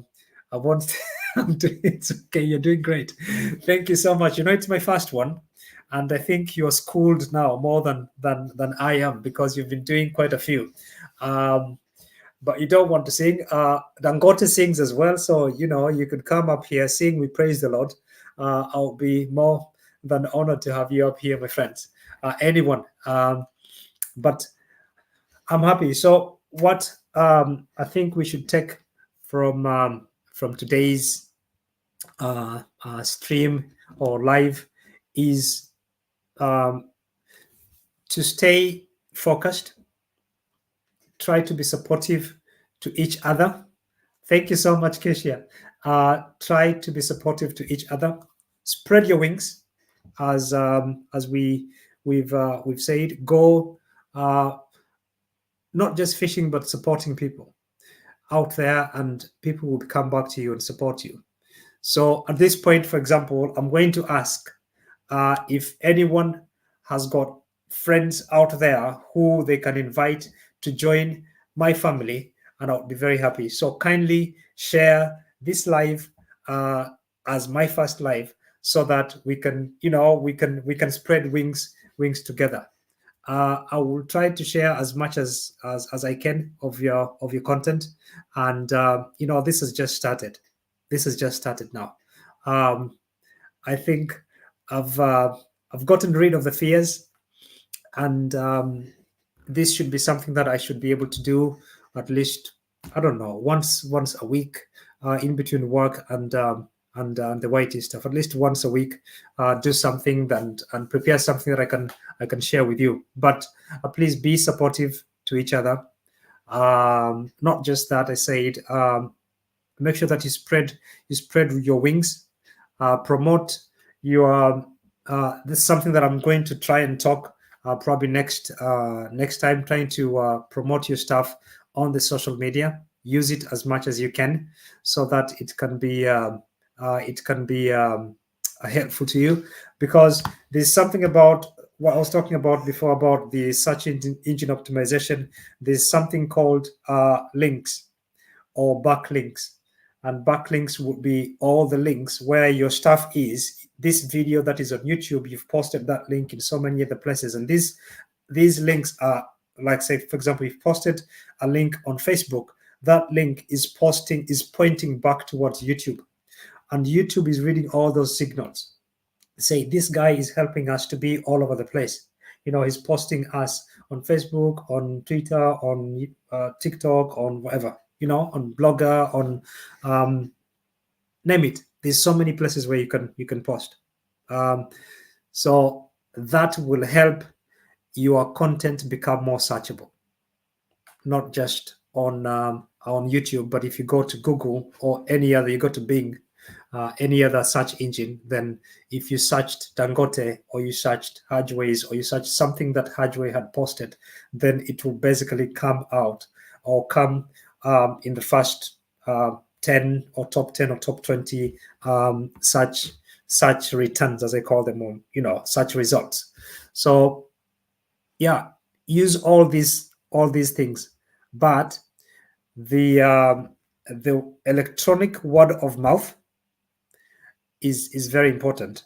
Speaker 1: won't. It's okay. You're doing great. Thank you so much. It's my first one, and I think you're schooled now more than I am, because you've been doing quite a few. But you don't want to sing. Dangote sings as well, so you could come up here, sing. We praise the Lord. I'll be more than honored to have you up here, my friends. Anyone, but I'm happy. So what I think we should take from today's stream or live is to stay focused, try to be supportive to each other. Thank you so much, Kesia. Try to be supportive to each other. Spread your wings, as we've said. Go, not just fishing, but supporting people out there, and people will come back to you and support you. So at this point, for example, I'm going to ask if anyone has got friends out there who they can invite to join my family, and I'll be very happy. So kindly share this live as my first live, so that we can, we can spread wings together. I will try to share as much as I can of your content, and this has just started. This has just started now. I think I've gotten rid of the fears, and this should be something that I should be able to do at least, I don't know, once a week, in between work and the YT stuff. At least once a week, do something and prepare something that I can share with you. But please be supportive to each other. Not just that, I said, make sure that you spread your wings. Promote your. This is something that I'm going to try and talk probably next time. Trying to promote your stuff on the social media. Use it as much as you can, so that it can be helpful to you, because there's something about what I was talking about before about the search engine optimization. There's something called links or backlinks, and backlinks would be all the links where your stuff is. This video that is on YouTube, you've posted that link in so many other places, and these links are, like, say, for example, you've posted a link on Facebook. That link is pointing back towards YouTube, and YouTube is reading all those signals. Say, this guy is helping us to be all over the place. He's posting us on Facebook, on Twitter, on TikTok, on whatever, on Blogger, on name it. There's so many places where you can post. So that will help your content become more searchable, not just on YouTube, but if you go to Google or any other, you go to Bing, any other search engine, then if you searched Dangote, or you searched Hajways, or you searched something that Hajway had posted, then it will basically come out, or come in the first 10 or top 10 or top 20 search returns, as I call them, on search results. So yeah, use all these things, but the electronic word of mouth is very important,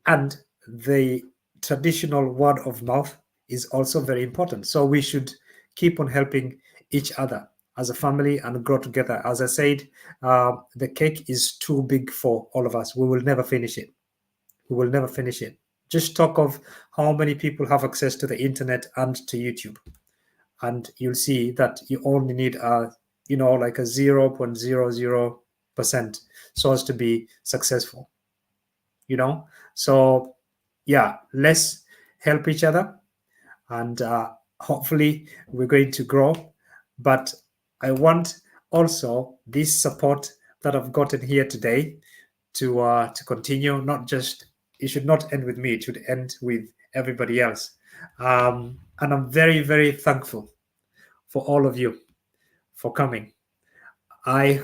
Speaker 1: and the traditional word of mouth is also very important. So we should keep on helping each other as a family and grow together. As I said, the cake is too big for all of us. We will never finish it. Just talk of how many people have access to the internet and to YouTube, and you'll see that you only need like a 0.00% so as to be successful. So yeah, let's help each other, and hopefully we're going to grow. But I want also this support that I've gotten here today to continue. Not just, it should not end with me; it should end with everybody else. And I'm very, very thankful for all of you for coming. I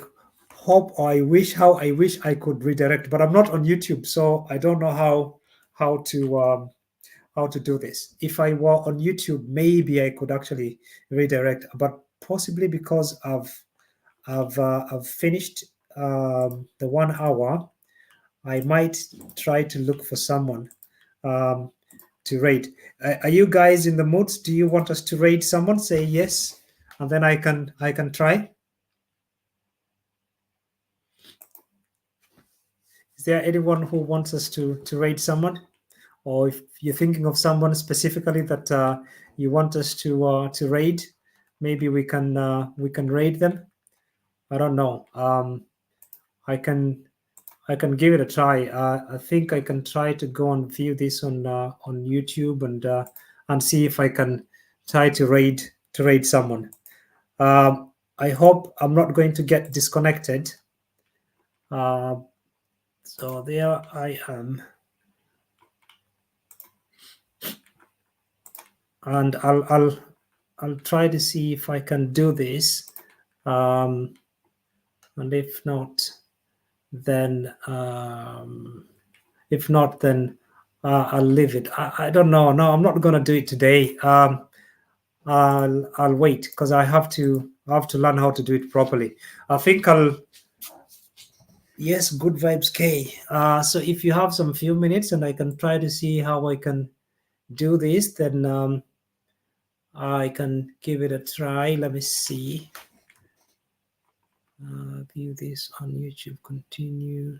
Speaker 1: hope, or I wish I could redirect, but I'm not on YouTube, so I don't know how how to do this. If I were on YouTube, maybe I could actually redirect, but possibly because I've finished the 1 hour, I might try to look for someone um, to raid. Are you guys in the mood? Do you want us to raid someone? Say yes, and then I can try. Is there anyone who wants us to raid someone, or if you're thinking of someone specifically that you want us to raid, maybe we can raid them. I don't know. I can I can give it a try. I think I can try to go and view this on YouTube and see if I can try to raid someone. I hope I'm not going to get disconnected. Uh, so there I am, and I'll try to see if I can do this. And if not, then I'll leave it. I don't know. No, I'm not gonna do it today. I'll wait because I have to learn how to do it properly. I think I'll yes, good vibes K. So if you have some few minutes and I can try to see how I can do this, then I can give it a try. Let me see. View this on YouTube. Continue.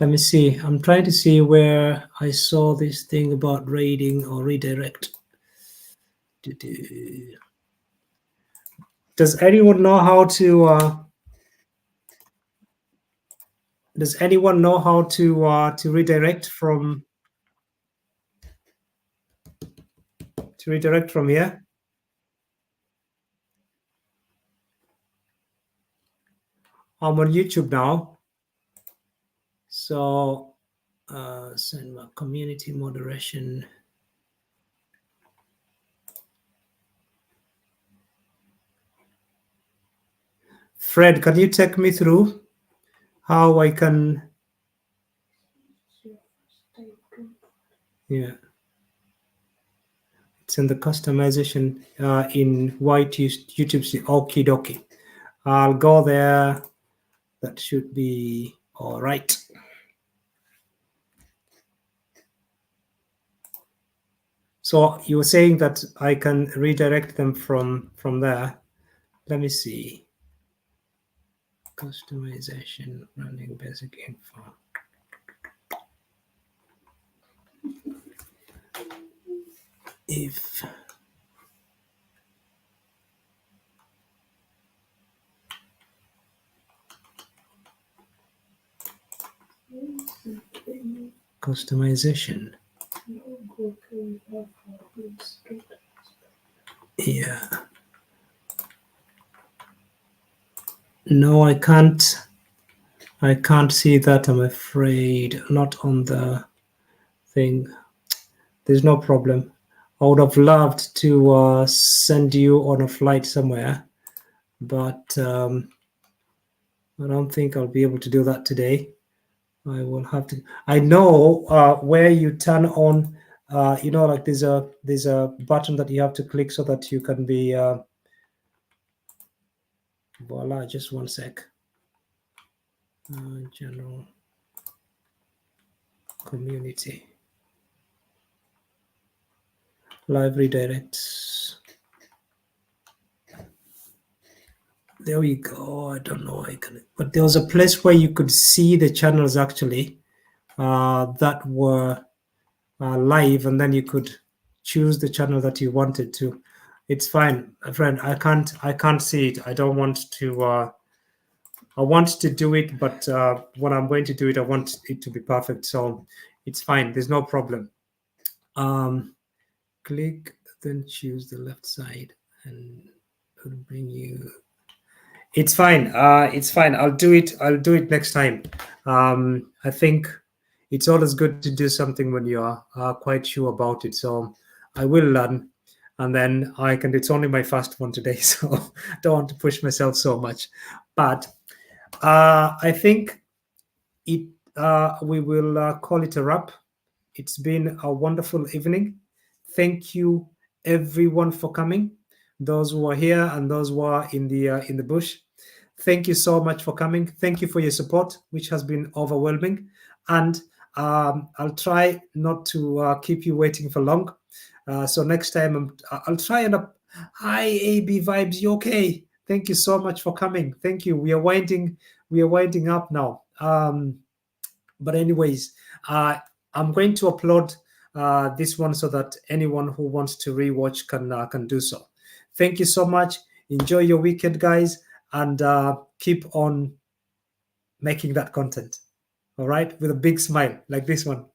Speaker 1: Let me see. I'm trying to see where I saw this thing about raiding or redirect. Does anyone know how to? Does anyone know how to redirect from here? I'm on YouTube now. So send my community moderation. Fred, can you take me through how I can? Yeah, it's in the customization in white YouTube's okie dokie. I'll go there. That should be all right. So you were saying that I can redirect them from there. Let me see. Customization, running basic info. If customization. Yeah. No, I can't see that, I'm afraid. Not on the thing. There's no problem. I would have loved to send you on a flight somewhere, but I don't think I'll be able to do that today. I will have to. I know where you turn on. You know, like there's a button that you have to click so that you can be. Voila! Just one sec. General community live redirects. There we go. I don't know. But there was a place where you could see the channels actually that were live, and then you could choose the channel that you wanted to. It's fine, friend. I can't see it. I don't want to. I want to do it, but when I'm going to do it, I want it to be perfect. So it's fine. There's no problem. Um, Click, then choose the left side, and it'll bring you. It's fine. It's fine. I'll do it. I'll do it next time. I think it's always good to do something when you are quite sure about it. So I will learn, and then I can. It's only my first one today, so I don't want to push myself so much. But I think it. We will call it a wrap. It's been a wonderful evening. Thank you, everyone, for coming. Those who are here and those who are in the bush. Thank you so much for coming. Thank you for your support, which has been overwhelming. And I'll try not to keep you waiting for long. So next time, I'll try and up. Hi, AB Vibes. You okay? Thank you so much for coming. Thank you. We are winding. We are winding up now. But anyways, I'm going to upload this one so that anyone who wants to rewatch can do so. Thank you so much. Enjoy your weekend, guys, and keep on making that content. All right, with a big smile like this one.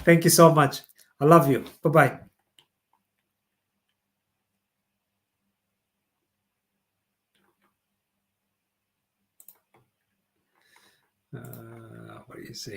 Speaker 1: Thank you so much. I love you. Bye bye. What do you say?